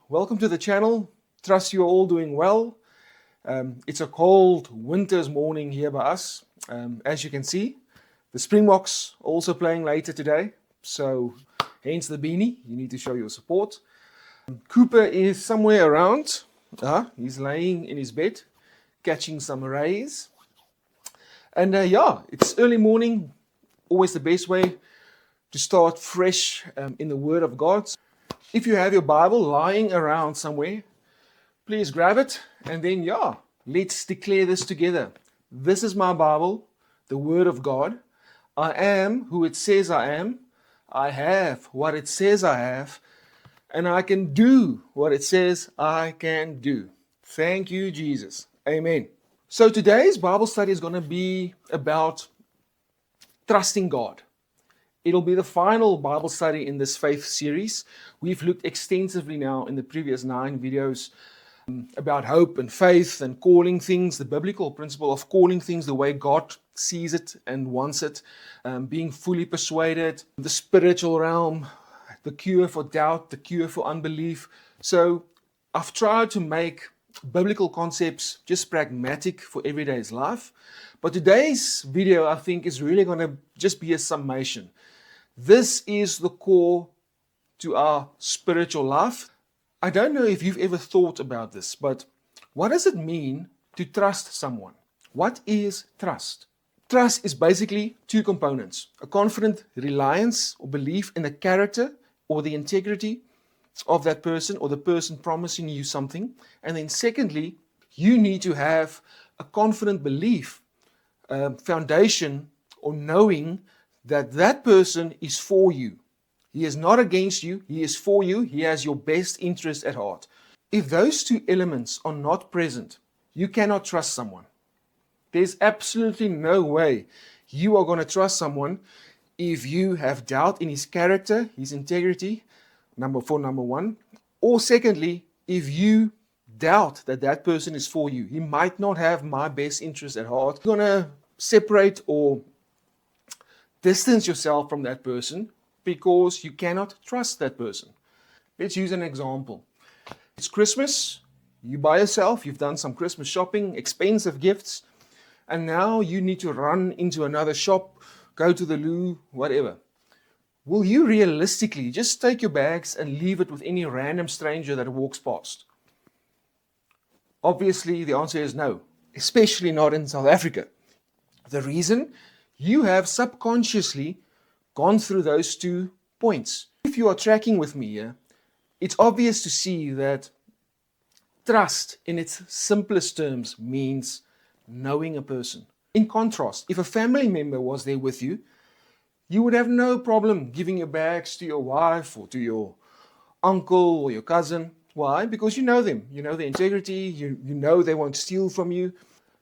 welcome to the channel. Trust you're all doing well. It's a cold winter's morning here by us. As you can see, the Springboks also playing later today, so hence the beanie. You need to show your support. Cooper is somewhere around. He's laying in his bed, catching some rays. And it's early morning, always the best way to start fresh in the Word of God. If you have your Bible lying around somewhere, please grab it and then, let's declare this together. This is my Bible, the Word of God. I am who it says I am. I have what it says I have. And I can do what it says I can do. Thank you, Jesus. Amen. So today's Bible study is going to be about trusting God. It'll be the final Bible study in this faith series. We've looked extensively now in the previous 9 videos about hope and faith and calling things, the biblical principle of calling things the way God sees it and wants it, being fully persuaded, the spiritual realm, the cure for doubt, the cure for unbelief. So I've tried to make biblical concepts just pragmatic for everyday's life. But today's video, I think, is really going to just be a summation. This is the core to our spiritual life. I don't know if you've ever thought about this, but what does it mean to trust someone? What is trust? Trust is basically 2 components: a confident reliance or belief in the character or the integrity of that person or the person promising you something. And then secondly, you need to have a confident belief, foundation, or knowing that that person is for you. He is not against you. He is for you. He has your best interest at heart. If those 2 elements are not present, you cannot trust someone. There's absolutely no way you are going to trust someone if you have doubt in his character, his integrity, number 1, or secondly, if you doubt that that person is for you. He might not have my best interest at heart. You're going to separate or distance yourself from that person because you cannot trust that person. Let's use an example. It's Christmas. You by yourself, you've done some Christmas shopping, expensive gifts, and now you need to run into another shop, go to the loo, whatever. Will you realistically just take your bags and leave it with any random stranger that walks past? Obviously, the answer is no, especially not in South Africa. The reason? You have subconsciously gone through those 2 points. If you are tracking with me here, it's obvious to see that trust in its simplest terms means knowing a person. In contrast, if a family member was there with you, you would have no problem giving your bags to your wife or to your uncle or your cousin. Why? Because you know them. You know their integrity. You know they won't steal from you.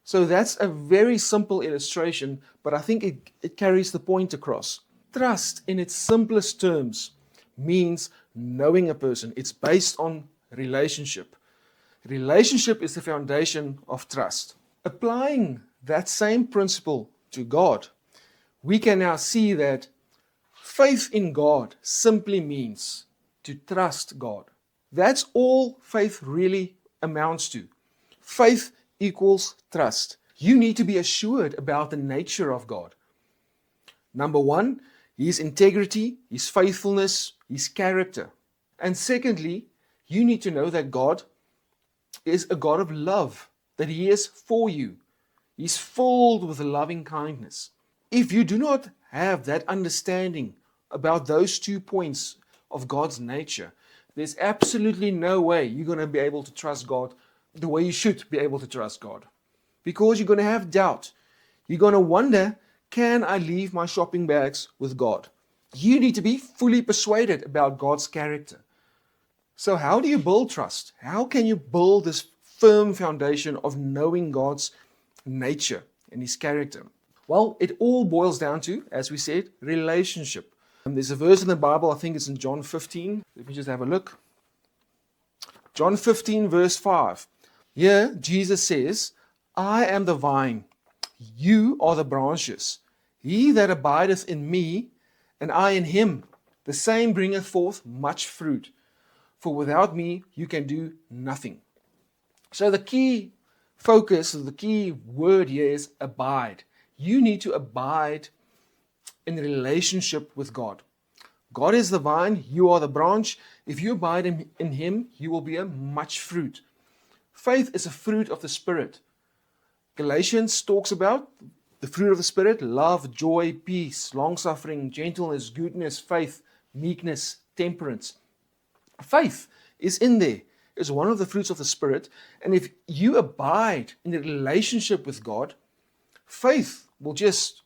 So that's a very simple illustration, but I think it carries the point across. Trust in its simplest terms means knowing a person. It's based on relationship. Relationship is the foundation of trust. Applying that same principle to God, we can now see that faith in God simply means to trust God. That's all faith really amounts to. Faith equals trust. You need to be assured about the nature of God. Number 1, His integrity, His faithfulness, His character. And secondly, you need to know that God is a God of love, that He is for you. He's filled with loving kindness. If you do not have that understanding about those 2 points of God's nature, there's absolutely no way you're going to be able to trust God the way you should be able to trust God. Because you're going to have doubt. You're going to wonder, can I leave my shopping bags with God? You need to be fully persuaded about God's character. So how do you build trust? How can you build this firm foundation of knowing God's nature and His character? Well, it all boils down to, as we said, relationship. And there's a verse in the Bible, I think it's in John 15. Let me just have a look. John 15, verse 5. Here, Jesus says, I am the vine, you are the branches. He that abideth in me, and I in him, the same bringeth forth much fruit. for without me you can do nothing. So the key focus, the key word here is abide. You need to abide in relationship with God. God is the vine, you are the branch. If you abide in Him, you will bear much fruit. Faith is a fruit of the Spirit. Galatians talks about the fruit of the Spirit: love, joy, peace, long-suffering, gentleness, goodness, faith, meekness, temperance. Faith is in there. It's one of the fruits of the Spirit. And if you abide in a relationship with God, faith will just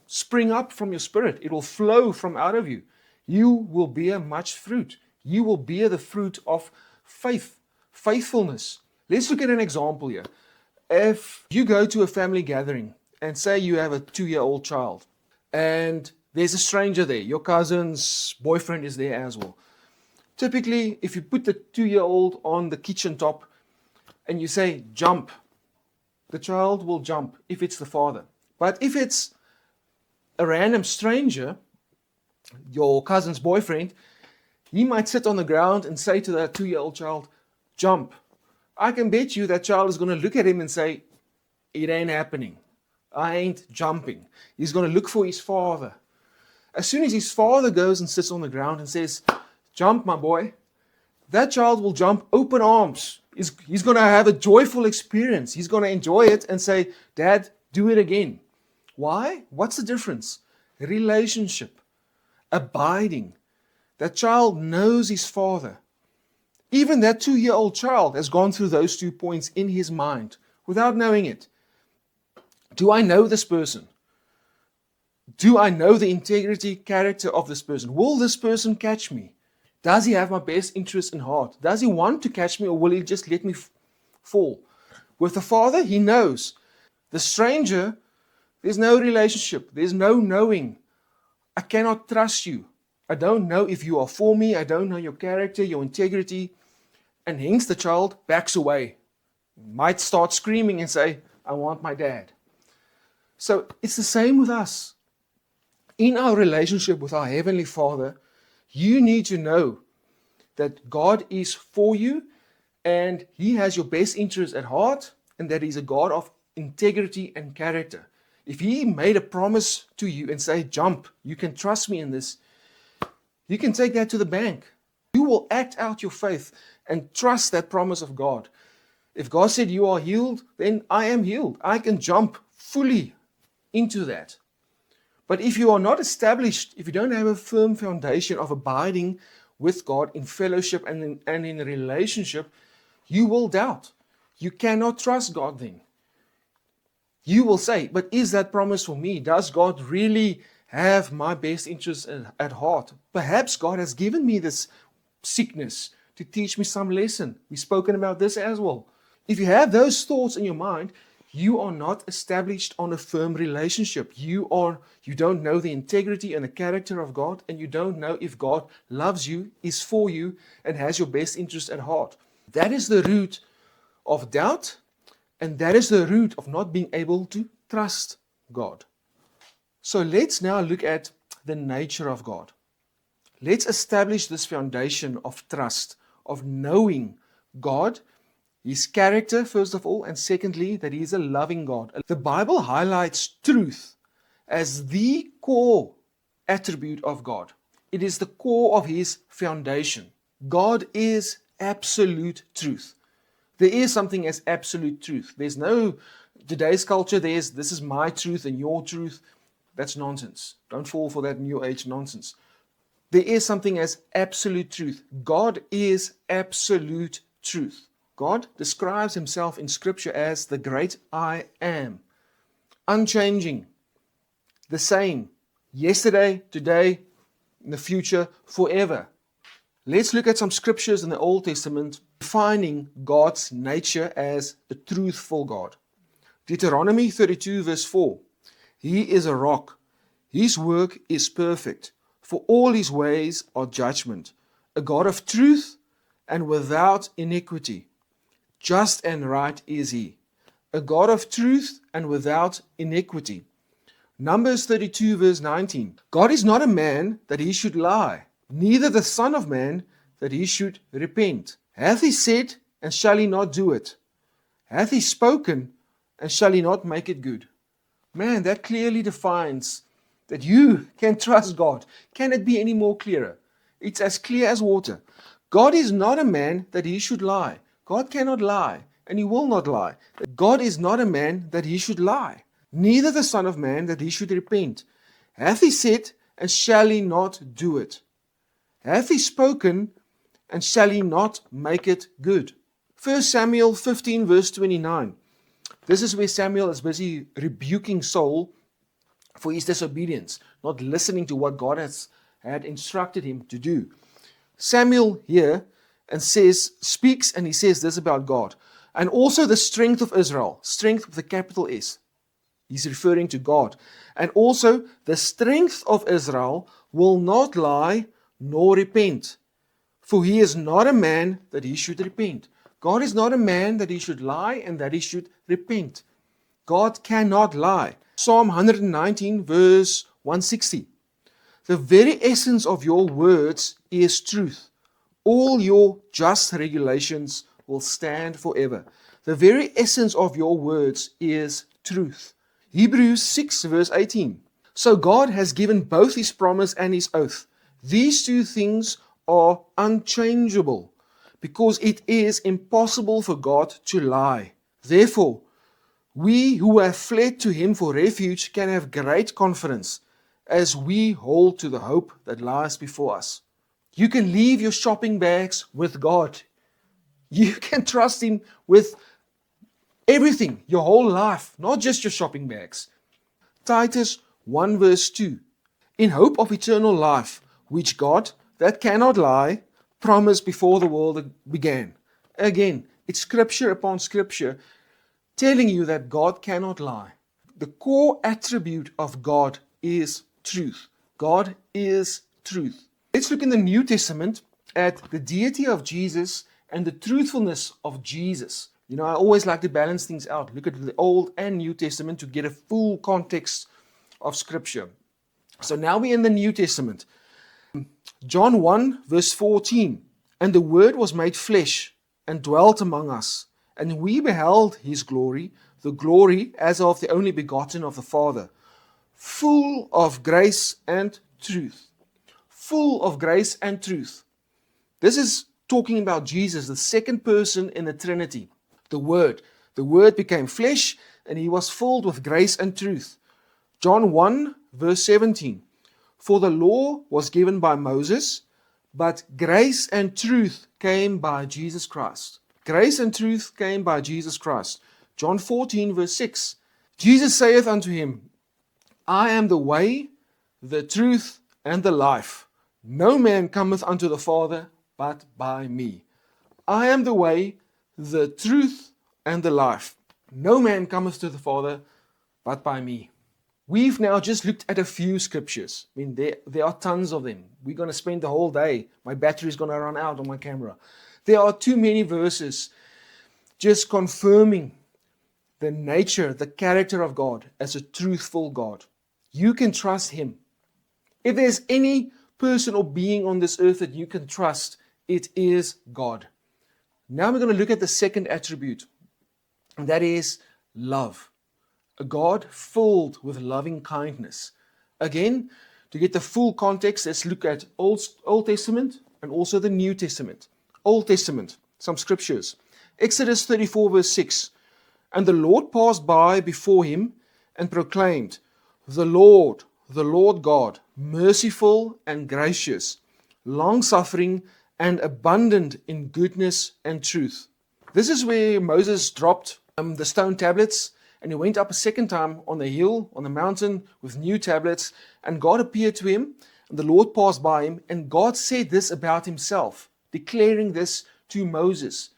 spring up from your spirit. It will flow from out of you. You will bear much fruit. You will bear the fruit of faith, faithfulness. Let's look at an example here. If you go to a family gathering and say you have a 2-year-old child and there's a stranger there, your cousin's boyfriend is there as well. Typically, if you put the 2-year-old on the kitchen top and you say, jump, the child will jump if it's the father. But if it's a random stranger, your cousin's boyfriend, he might sit on the ground and say to that 2-year-old child, jump. I can bet you that child is going to look at him and say, it ain't happening. I ain't jumping. He's going to look for his father. As soon as his father goes and sits on the ground and says, jump, my boy, that child will jump open arms. He's going to have a joyful experience. He's going to enjoy it and say, Dad, do it again. Why? What's the difference? Relationship, abiding. That child knows his father. Even that 2-year-old child has gone through those 2 points in his mind without knowing it. Do I know this person? Do I know the integrity, character of this person? Will this person catch me? Does he have my best interest in heart? Does he want to catch me, or will he just let me fall? With the father, he knows. The stranger, there's no relationship. There's no knowing. I cannot trust you. I don't know if you are for me. I don't know your character, your integrity. And hence the child backs away. Might start screaming and say, I want my dad. So it's the same with us. In our relationship with our Heavenly Father, you need to know that God is for you and He has your best interest at heart, and that He's a God of integrity and character. If He made a promise to you and say, jump, you can trust me in this, you can take that to the bank. You will act out your faith and trust that promise of God. If God said you are healed, then I am healed. I can jump fully into that. But if you are not established, if you don't have a firm foundation of abiding with God in fellowship and in relationship, you will doubt. You cannot trust God then. You will say, but is that promise for me? Does God really have my best interests at heart? Perhaps God has given me this sickness to teach me some lesson. We've spoken about this as well. If you have those thoughts in your mind, you are not established on a firm relationship. You don't know the integrity and the character of God, and you don't know if God loves you, is for you, and has your best interest at heart. That is the root of doubt, and that is the root of not being able to trust God. So let's now look at the nature of God. Let's establish this foundation of trust, of knowing God, His character, first of all, and secondly, that He is a loving God. The Bible highlights truth as the core attribute of God. It is the core of His foundation. God is absolute truth. There is something as absolute truth. There's no, today's culture, this is my truth and your truth. That's nonsense. Don't fall for that new age nonsense. There is something as absolute truth. God is absolute truth. God describes Himself in Scripture as the great I am. Unchanging. The same. Yesterday, today, in the future, forever. Let's look at some scriptures in the Old Testament defining God's nature as a truthful God. Deuteronomy 32 verse 4. He is a rock. His work is perfect. For all His ways are judgment. A God of truth and without iniquity. Just and right is He. A God of truth and without iniquity. Numbers 32 verse 19. God is not a man that He should lie, neither the Son of Man that he should repent? Hath he said, and shall he not do it? Hath he spoken, and shall he not make it good? Man, that clearly defines that you can trust God. Can it be any more clearer? It's as clear as water. God is not a man that he should lie. God cannot lie, and he will not lie. God is not a man that he should lie, neither the Son of Man that he should repent. Hath he said, and shall he not do it? Hath he spoken, and shall he not make it good? 1 Samuel 15 verse 29. This is where Samuel is busy rebuking Saul for his disobedience, not listening to what God had instructed him to do. Samuel here speaks and he says this about God. And also the strength of Israel, strength with a capital S. He's referring to God. And also the strength of Israel will not lie nor repent. For he is not a man that he should repent. God is not a man that he should lie and that he should repent. God cannot lie. Psalm 119 verse 160. The very essence of your words is truth. All your just regulations will stand forever. The very essence of your words is truth. Hebrews 6 verse 18. So God has given both his promise and his oath. These two things are unchangeable, because it is impossible for God to lie. Therefore, we who have fled to him for refuge can have great confidence as we hold to the hope that lies before us. You can leave your shopping bags with God. You can trust him with everything, your whole life, not just your shopping bags. Titus 1 verse 2. In hope of eternal life, which God, that cannot lie, promised before the world began. Again, it's scripture upon scripture telling you that God cannot lie. The core attribute of God is truth. God is truth. Let's look in the New Testament at the deity of Jesus and the truthfulness of Jesus. You know, I always like to balance things out. Look at the Old and New Testament to get a full context of Scripture. So now we're in the New Testament. John 1 verse 14. And the Word was made flesh and dwelt among us. And we beheld his glory, the glory as of the only begotten of the Father, full of grace and truth. Full of grace and truth. This is talking about Jesus, the second person in the Trinity. The Word. The Word became flesh and he was filled with grace and truth. John 1 verse 17. For the law was given by Moses, but grace and truth came by Jesus Christ. Grace and truth came by Jesus Christ. John 14 verse 6. Jesus saith unto him, I am the way, the truth, and the life. No man cometh unto the Father but by me. I am the way, the truth, and the life. No man cometh to the Father but by me. We've now just looked at a few scriptures. I mean, there are tons of them. We're going to spend the whole day. My battery's going to run out on my camera. There are too many verses just confirming the nature, the character of God as a truthful God. You can trust him. If there's any person or being on this earth that you can trust, it is God. Now we're going to look at the second attribute, and that is love. A God filled with loving kindness. Again, to get the full context, let's look at Old Testament and also the New Testament. Old Testament, some scriptures. Exodus 34 verse 6. And the Lord passed by before him and proclaimed, the Lord God, merciful and gracious, long-suffering and abundant in goodness and truth. This is where Moses dropped the stone tablets, and he went up a second time on the hill, on the mountain, with new tablets, and God appeared to him, and the Lord passed by him, and God said this about himself, declaring this to Moses,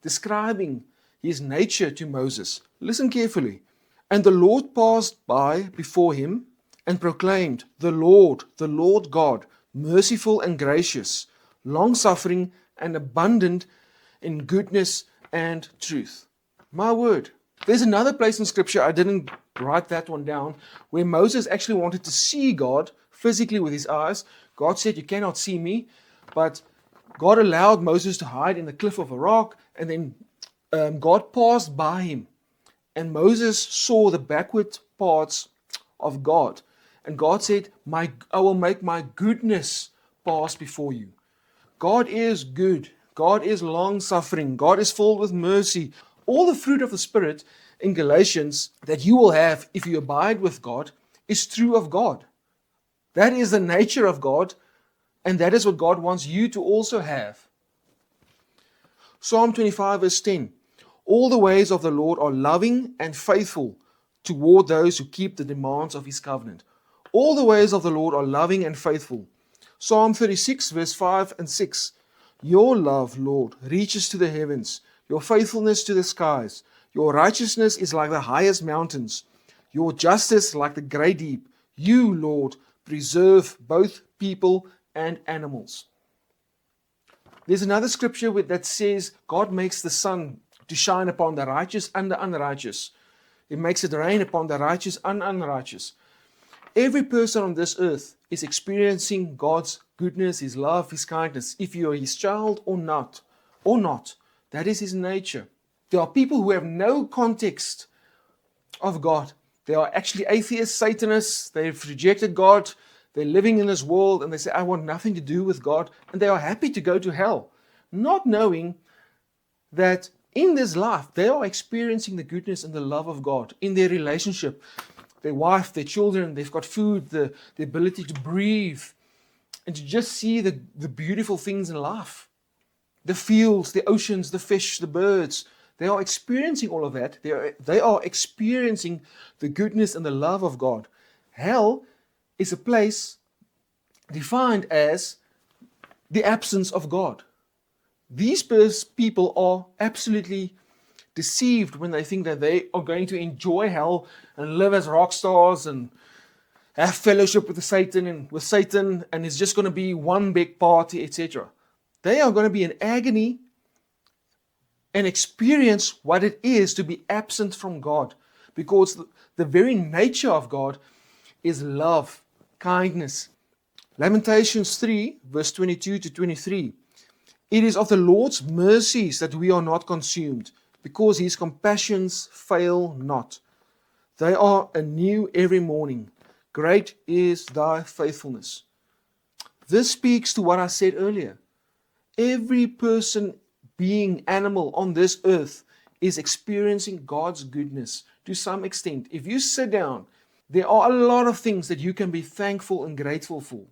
describing his nature to Moses. Listen carefully. And the Lord passed by before him and proclaimed, the Lord God, merciful and gracious, long-suffering and abundant in goodness and truth. My word. There's another place in Scripture, I didn't write that one down, where Moses actually wanted to see God physically with his eyes. God said, you cannot see me, but God allowed Moses to hide in the cliff of a rock, and then God passed by him. And Moses saw the backward parts of God. And God said, I will make my goodness pass before you. God is good. God is long-suffering. God is filled with mercy. All the fruit of the Spirit in Galatians that you will have if you abide with God is true of God. That is the nature of God, and that is what God wants you to also have. Psalm 25 verse 10. All the ways of the Lord are loving and faithful toward those who keep the demands of His covenant. All the ways of the Lord are loving and faithful. Psalm 36 verse 5 and 6. Your love, Lord, reaches to the heavens, your faithfulness to the skies. Your righteousness is like the highest mountains, your justice like the great deep. You, Lord, preserve both people and animals. There's another scripture that says God makes the sun to shine upon the righteous and the unrighteous. He makes it rain upon the righteous and unrighteous. Every person on this earth is experiencing God's goodness, His love, His kindness. If you are His child or not, that is His nature. There are people who have no context of God. They are actually atheists, Satanists. They've rejected God. They're living in this world and they say, I want nothing to do with God. And they are happy to go to hell, not knowing that in this life they are experiencing the goodness and the love of God in their relationship. Their wife, their children, they've got food, the ability to breathe, and to just see the beautiful things in life. The fields, the oceans, the fish, the birds. They are experiencing all of that. They are experiencing the goodness and the love of God. Hell is a place defined as the absence of God. These people are absolutely deceived when they think that they are going to enjoy hell and live as rock stars and have fellowship with Satan and it's just going to be one big party, etc. They are going to be in agony and experience what it is to be absent from God, because the very nature of God is love, kindness. Lamentations 3 verse 22 to 23. It is of the Lord's mercies that we are not consumed, because His compassions fail not. They are anew every morning. Great is thy faithfulness. This speaks to what I said earlier. Every person, being, animal on this earth is experiencing God's goodness to some extent. If you sit down, there are a lot of things that you can be thankful and grateful for.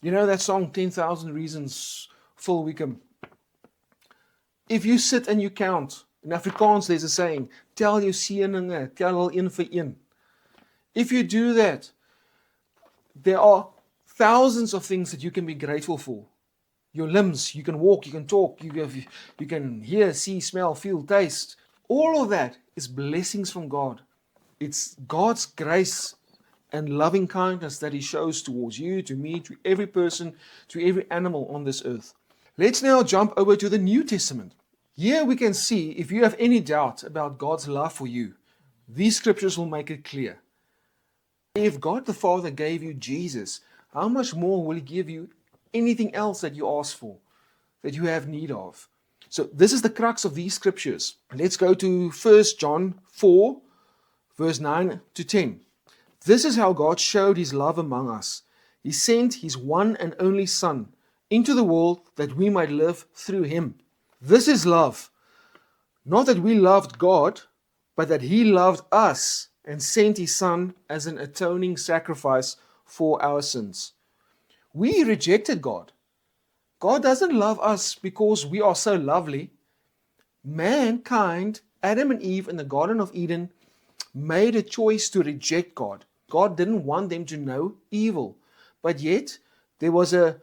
You know that song, 10,000 Reasons, Phil Wickham? If you sit and you count, in Afrikaans there's a saying, tel jou seëninge, tel al een vir een. If you do that, there are thousands of things that you can be grateful for. Your limbs, you can walk, you can talk, you can hear, see, smell, feel, taste. All of that is blessings from God. It's God's grace and loving kindness that He shows towards you, to me, to every person, to every animal on this earth. Let's now jump over to the New Testament. Here we can see, if you have any doubt about God's love for you, these scriptures will make it clear. If God the Father gave you Jesus, how much more will He give you anything else that you ask for, that you have need of? So this is the crux of these scriptures. Let's go to 1 John 4, verse 9 to 10. This is how God showed His love among us. He sent His one and only Son into the world that we might live through Him. This is love. Not that we loved God, but that He loved us and sent His Son as an atoning sacrifice for our sins. We rejected God. God doesn't love us because we are so lovely. Mankind, Adam and Eve in the Garden of Eden, made a choice to reject God. God didn't want them to know evil. But yet, there was an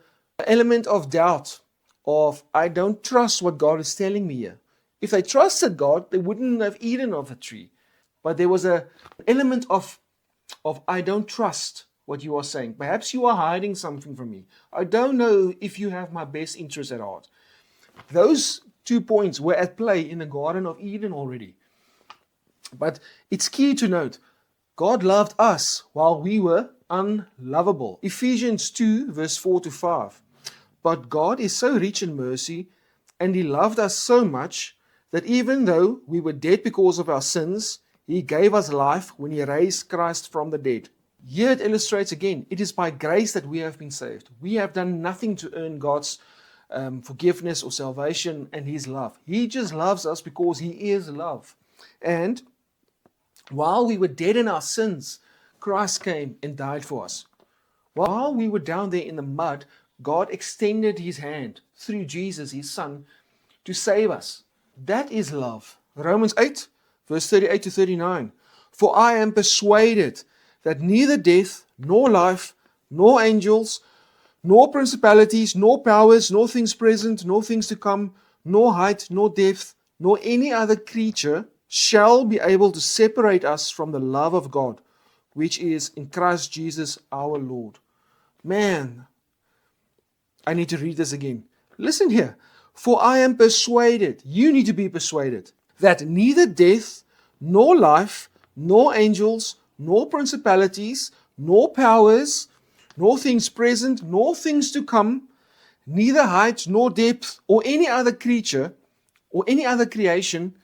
element of doubt, of I don't trust what God is telling me here. If they trusted God, they wouldn't have eaten of the tree. But there was an element of I don't trust what you are saying. Perhaps you are hiding something from me. I don't know if you have my best interest at heart. Those 2 points were at play in the Garden of Eden already. But it's key to note, God loved us while we were unlovable. Ephesians 2 verse 4 to 5. But God is so rich in mercy, and He loved us so much, that even though we were dead because of our sins, He gave us life when He raised Christ from the dead. Here it illustrates again, it is by grace that we have been saved. We have done nothing to earn God's forgiveness or salvation and His love. He just loves us because He is love. And while we were dead in our sins, Christ came and died for us. While we were down there in the mud, God extended His hand through Jesus, His Son, to save us. That is love. Romans 8, verse 38 to 39. For I am persuaded that neither death, nor life, nor angels, nor principalities, nor powers, nor things present, nor things to come, nor height, nor depth, nor any other creature shall be able to separate us from the love of God, which is in Christ Jesus our Lord. Man, I need to read this again. Listen here. For I am persuaded, you need to be persuaded, that neither death, nor life, nor angels, nor principalities, nor powers, nor things present, nor things to come, neither height, nor depth, or any other creature, or any other creation,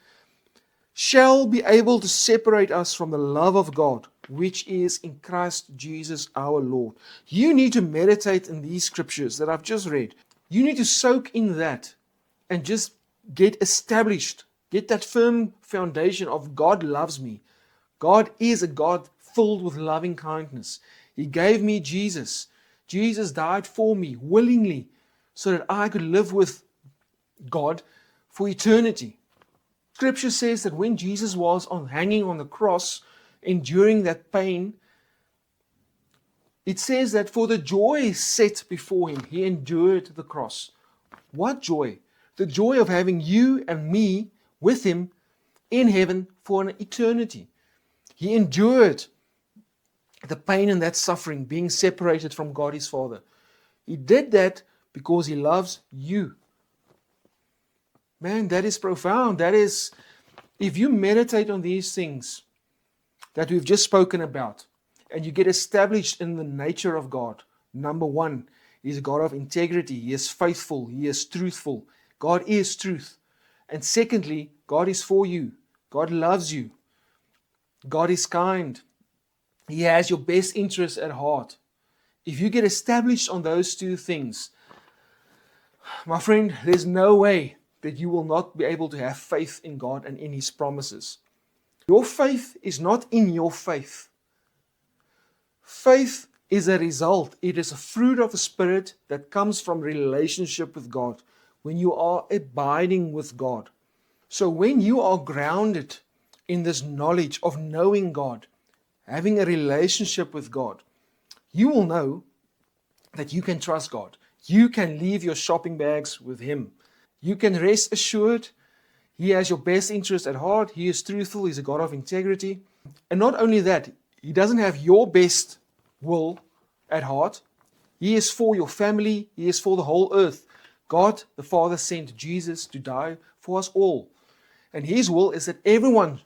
shall be able to separate us from the love of God, which is in Christ Jesus our Lord. You need to meditate in these scriptures that I've just read. You need to soak in that and just get established. Get that firm foundation of God loves me. God is a God filled with loving kindness. He gave me Jesus. Jesus died for me willingly so that I could live with God for eternity. Scripture says that when Jesus was hanging on the cross, enduring that pain, it says that for the joy set before Him, He endured the cross. What joy? The joy of having you and me with Him in heaven for an eternity. He endured the pain and that suffering, being separated from God His Father. He did that because He loves you. Man, that is profound. That is, if you meditate on these things that we've just spoken about, and you get established in the nature of God. Number one, He's a God of integrity. He is faithful. He is truthful. God is truth. And secondly, God is for you. God loves you. God is kind. He has your best interests at heart. If you get established on those two things, my friend, there's no way that you will not be able to have faith in God and in His promises. Your faith is not in your faith. Faith is a result. It is a fruit of the Spirit that comes from relationship with God, when you are abiding with God. So when you are grounded in this knowledge of knowing God, having a relationship with God, you will know that you can trust God. You can leave your shopping bags with Him. You can rest assured He has your best interest at heart. He is truthful. He's a God of integrity. And not only that, He doesn't have your best will at heart. He is for your family. He is for the whole earth. God, the Father, sent Jesus to die for us all. And His will is that everyone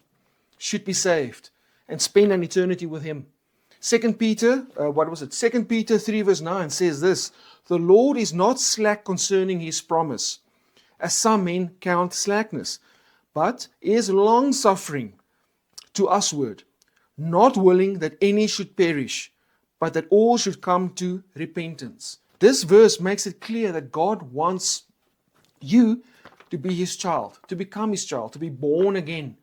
should be saved and spend an eternity with Him. 2 Peter 3 verse 9 says this, "The Lord is not slack concerning His promise, as some men count slackness, but is long-suffering to usward, not willing that any should perish, but that all should come to repentance." This verse makes it clear that God wants you to be His child, to become His child, to be born again.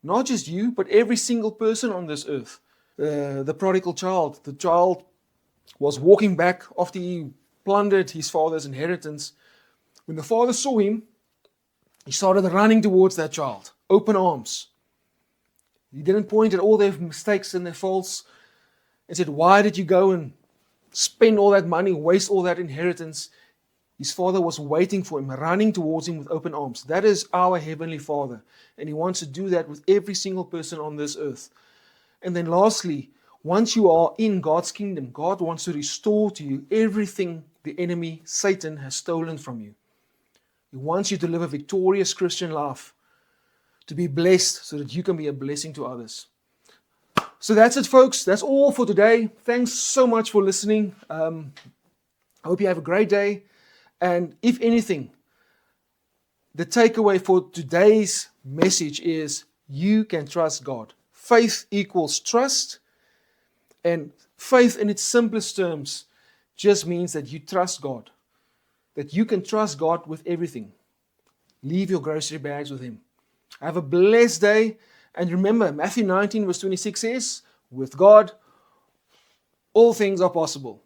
Not just you, but every single person on this earth. The prodigal child, the child was walking back after he plundered his father's inheritance. When the father saw him, he started running towards that child, open arms. He didn't point at all their mistakes and their faults and said, "Why did you go and spend all that money, waste all that inheritance?" His father was waiting for him, running towards him with open arms. That is our Heavenly Father. And He wants to do that with every single person on this earth. And then lastly, once you are in God's kingdom, God wants to restore to you everything the enemy, Satan, has stolen from you. He wants you to live a victorious Christian life, to be blessed so that you can be a blessing to others. So that's it, folks. That's all for today. Thanks so much for listening. I hope you have a great day. And if anything, the takeaway for today's message is you can trust God. Faith equals trust, and faith in its simplest terms just means that you trust God, that you can trust God with everything. Leave your grocery bags with Him. Have a blessed day, and remember, Matthew 19 verse 26 says, with God, all things are possible.